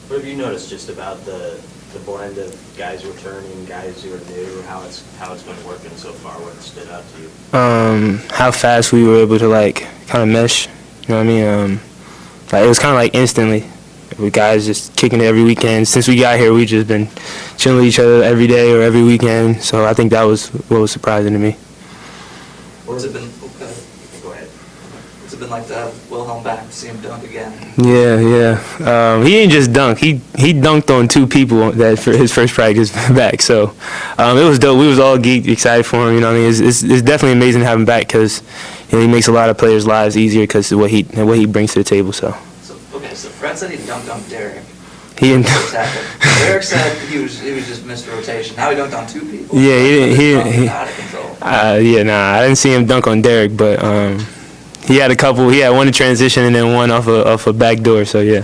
What have you noticed just about the blend of guys returning, guys who are new, how it's been working so far? What stood out to you? How fast we were able to kind of mesh. You know what I mean? It was kind of instantly. We guys just kicking it every weekend. Since we got here, we just been chilling with each other every day or every weekend. So I think that was what was surprising to me. What's it been? Okay. Go ahead. What's it been like to have Wilhelm back, see him dunk again? Yeah. He didn't just dunk. He dunked on 2 people that for his first practice back. So it was dope. We was all geeked, excited for him. You know what I mean? It's definitely amazing to have him back because he makes a lot of players' lives easier because of what he brings to the table. So Fred said he dunked on Derek. He didn't. Derek said he was just missed rotation. Now he dunked on 2 people. Yeah, he didn't. Out of control. I didn't see him dunk on Derek, but he had a couple. He had one in transition and then one off a back door. So yeah.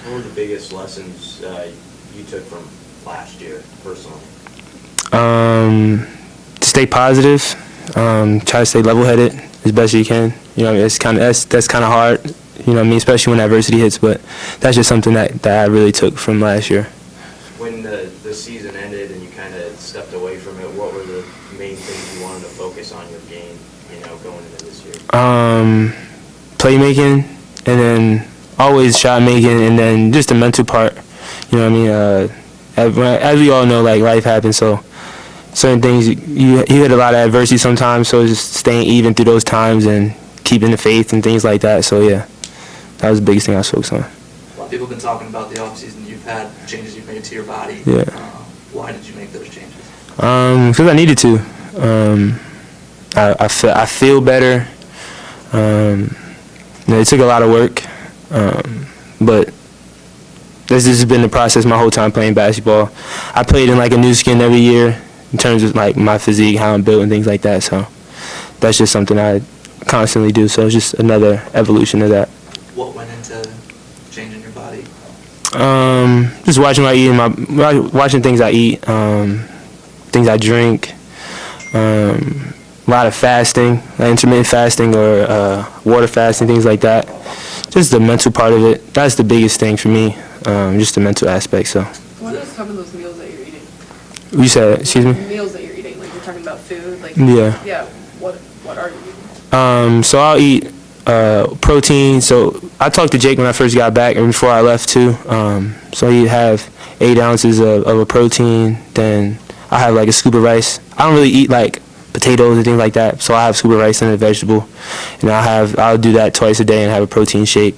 What were the biggest lessons you took from last year, personally? To stay positive. Try to stay level-headed as best you can. You know, that's kind of hard. You know what I mean, especially when adversity hits, but that's just something that I really took from last year. When the season ended and you kind of stepped away from it, what were the main things you wanted to focus on your game, going into this year? Playmaking, and then always shot making, and then just the mental part. You know what I mean? As we all know, life happens, so certain things, you hit a lot of adversity sometimes, so just staying even through those times and keeping the faith and things like that, so yeah. That was the biggest thing I was focused on. A lot of people have been talking about the offseason. You've had changes you've made to your body. Yeah. Why did you make those changes? Because I needed to. I feel better. It took a lot of work, but this has been the process my whole time playing basketball. I played in a new skin every year in terms of my physique, how I'm built, and things like that. So that's just something I constantly do. So it's just another evolution of that. What went into changing your body? Just watching what I eat, watching things I eat, things I drink, a lot of fasting, intermittent fasting or water fasting, things like that. Just the mental part of it. That's the biggest thing for me, just the mental aspect. So. What are some of those meals that you're eating? You said, excuse me? Meals that you're eating, you're talking about food. Yeah. Yeah. What are you eating? So I'll eat protein. So I talked to Jake when I first got back and before I left too. So he'd have 8 ounces of a protein. Then I have a scoop of rice. I don't really eat potatoes and things like that. So I have a scoop of rice and a vegetable, and I'll do that twice a day and have a protein shake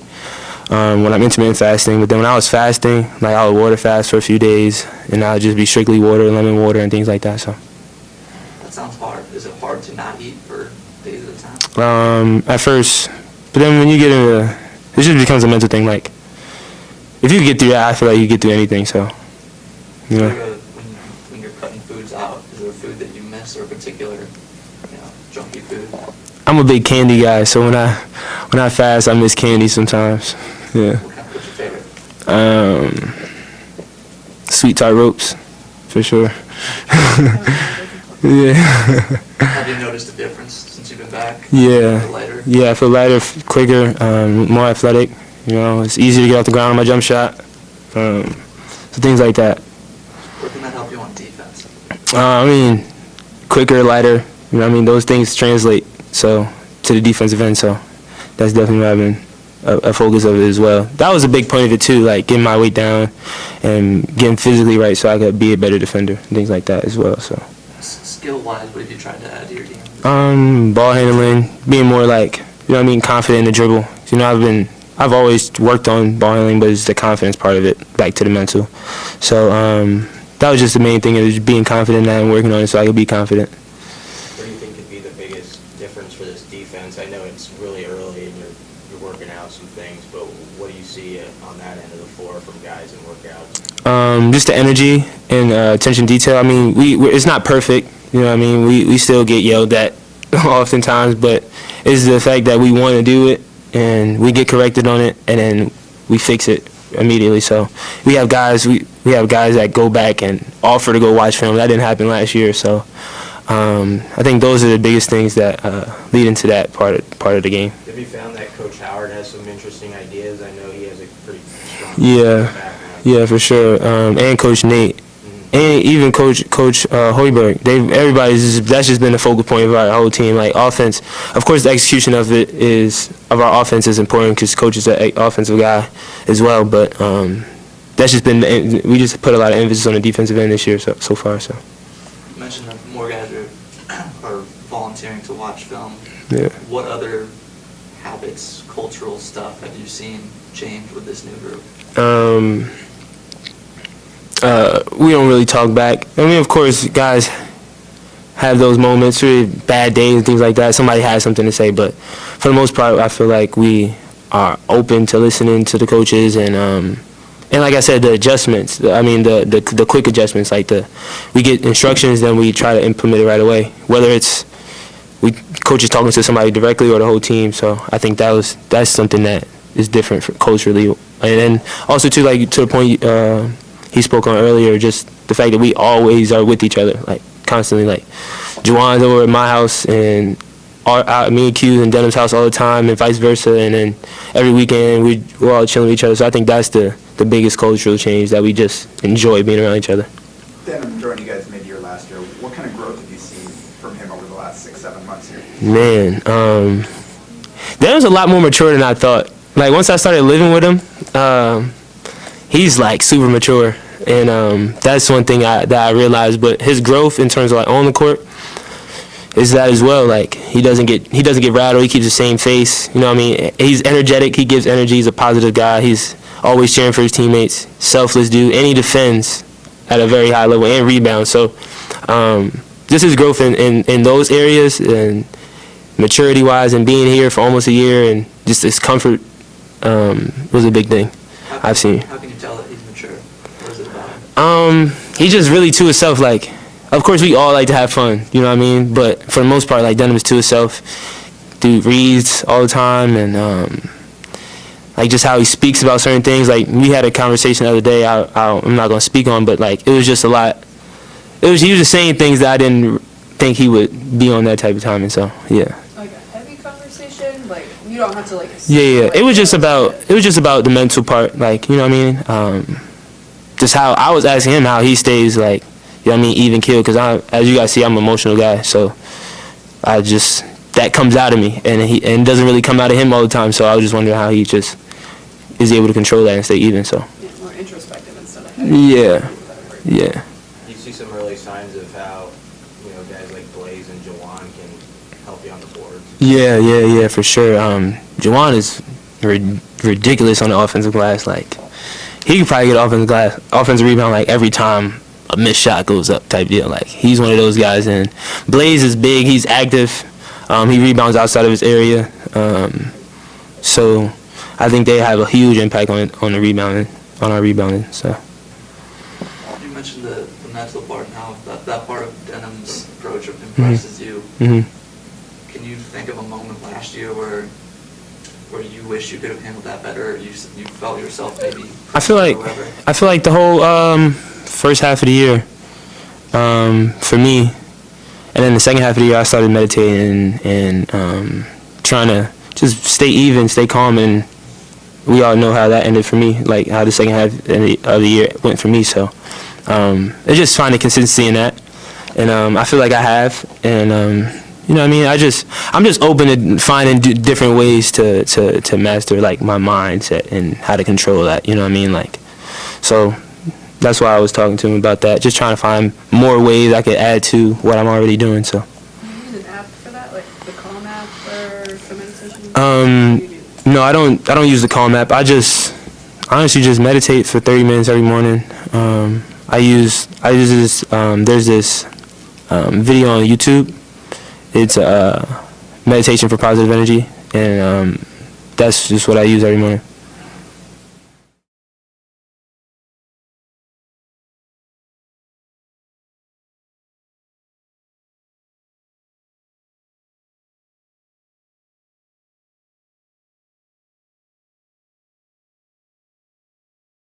when I'm intermittent fasting. But then when I was fasting, I would water fast for a few days, and I'll just be strictly water, lemon water, and things like that. So. That sounds hard. Is it hard to not eat for days at a time? At first, but then when you get into it just becomes a mental thing. If you get through that, I feel like you get through anything. So, When you're cutting foods out, is there a food that you miss or a particular, junky food? I'm a big candy guy, so when I fast, I miss candy sometimes. Yeah. What's your favorite? Sweet tart ropes, for sure. Yeah. Have you noticed a difference since you've been back? Yeah. Feel lighter? Yeah, I feel lighter, quicker, more athletic. It's easier to get off the ground on my jump shot. So things like that. Where can that help you on defense? Quicker, lighter. Those things translate to the defensive end. So that's definitely what I've been a focus of it as well. That was a big point of it too, getting my weight down and getting physically right so I could be a better defender, things like that as well. So. Skill-wise, what have you tried to add to your game? Ball handling, being more confident in the dribble. I've always worked on ball handling, but it's the confidence part of it, back to the mental. So that was just the main thing, is being confident in that and working on it so I could be confident. What do you think could be the biggest difference for this defense? I know it's really early and you're working out some things, but what do you see on that end of the floor from guys in workouts? Just the energy and attention to detail. It's not perfect. We still get yelled at oftentimes, but it's the fact that we want to do it and we get corrected on it and then we fix it immediately. So we have guys that go back and offer to go watch film. That didn't happen last year. So I think those are the biggest things that lead into that part of the game. Have you found that Coach Howard has some interesting ideas? I know he has a pretty strong Yeah. background. Yeah, for sure. And Coach Nate, and even Coach Hoiberg. That's just been the focal point of our whole team. Like offense, of course, the execution of our offense is important because Coach is an offensive guy as well. But that's just been we just put a lot of emphasis on the defensive end this year so far. So. You mentioned that more guys are volunteering to watch film. Yeah. What other habits, cultural stuff have you seen change with this new group? We don't really talk back. I mean, of course, guys have those moments, really bad days and things like that. Somebody has something to say, but for the most part, I feel like we are open to listening to the coaches and like I said, the adjustments. I mean, the quick adjustments. Like we get instructions, then we try to implement it right away. Whether it's coaches talking to somebody directly or the whole team. So I think that's something that is different culturally. And then also too, like to the point he spoke on earlier, just the fact that we always are with each other, like constantly. Like Juwan's over at my house and me and Q in Denham's house all the time, and vice versa. And then every weekend we're all chilling with each other. So I think that's the biggest cultural change, that we just enjoy being around each other. Denham joined you guys mid-year last year. What kind of growth have you seen from him over the last 6-7 months here? Man, Denham's a lot more mature than I thought. Like once I started living with him, he's like super mature, and that's one thing that I realized. But his growth in terms of like on the court is that as well. Like he doesn't get rattled. He keeps the same face. You know what I mean? He's energetic. He gives energy. He's a positive guy. He's always cheering for his teammates. Selfless dude, and he defends at a very high level and rebounds. So just his growth in those areas and maturity-wise, and being here for almost a year, and just his comfort was a big thing I've seen. How can you tell that he's mature? What is it about him? He's just really to himself. Like, of course, we all like to have fun, you know what I mean? But for the most part, like, Denham is to himself. Dude reads all the time, and like just how he speaks about certain things. Like we had a conversation the other day. I'm not gonna speak on, but like it was just a lot. He was just saying things that I didn't think he would be on that type of time, and so yeah. Like a heavy conversation, like you don't have to like. Yeah. It was just about the mental part, like, you know what I mean. Just how I was asking him how he stays, like, you know what I mean, even keel, because as you guys see, I'm an emotional guy, so that comes out of me, and it doesn't really come out of him all the time. So I was just wondering how he just is able to control that and stay even. So Yeah, more introspective instead of heavy. yeah. You see some early signs of how, guys like Blaze and Juwan can help you on the boards. Yeah, for sure. Juwan is ridiculous on the offensive glass. Like, he could probably get offensive rebound like every time a missed shot goes up type deal. Like, he's one of those guys. And Blaze is big. He's active. He rebounds outside of his area. So I think they have a huge impact on our rebounding. So. You mentioned the mental part now. That part of Denham's approach impresses you. Mm-hmm. Can you think of a moment last year where you wish you could have handled that better? Or you felt yourself maybe? I feel like the whole first half of the year, for me, and then the second half of the year, I started meditating and trying to just stay even, stay calm, and we all know how that ended for me, like how the second half of the year went for me. So it's just finding consistency in that, and I feel like I have, and you know what I mean. I'm just open to finding different ways to master like my mindset and how to control that. You know what I mean, like so. That's why I was talking to him about that, just trying to find more ways I could add to what I'm already doing. So. Do you use an app for that, like the Calm app for meditation? No, I don't use the Calm app. I honestly just meditate for 30 minutes every morning. I use this. There's this video on YouTube. It's meditation for positive energy, and that's just what I use every morning.